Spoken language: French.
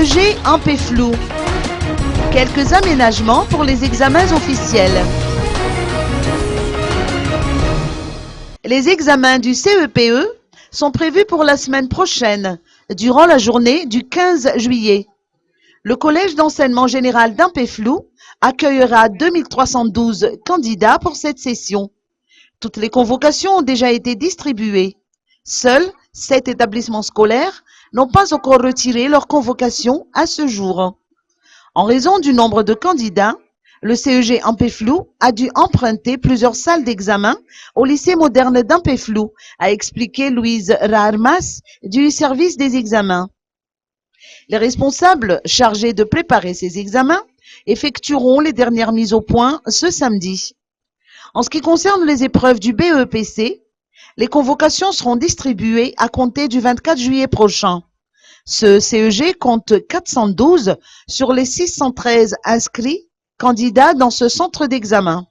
CEG en flou. Quelques aménagements pour les examens officiels. Les examens du CEPE sont prévus pour la semaine prochaine, durant la journée du 15 juillet. Le Collège d'enseignement général d'Ampeflou accueillera 2312 candidats pour cette session. Toutes les convocations ont déjà été distribuées. Seuls 7 établissements scolaires n'ont pas encore retiré leur convocation à ce jour. En raison du nombre de candidats, le CEG Ampeflou a dû emprunter plusieurs salles d'examen au lycée moderne d'Ampeflou, a expliqué Louise Raarmas du service des examens. Les responsables chargés de préparer ces examens effectueront les dernières mises au point ce samedi. En ce qui concerne les épreuves du BEPC, les convocations seront distribuées à compter du 24 juillet prochain. Ce CEG compte 412 sur les 613 inscrits candidats dans ce centre d'examen.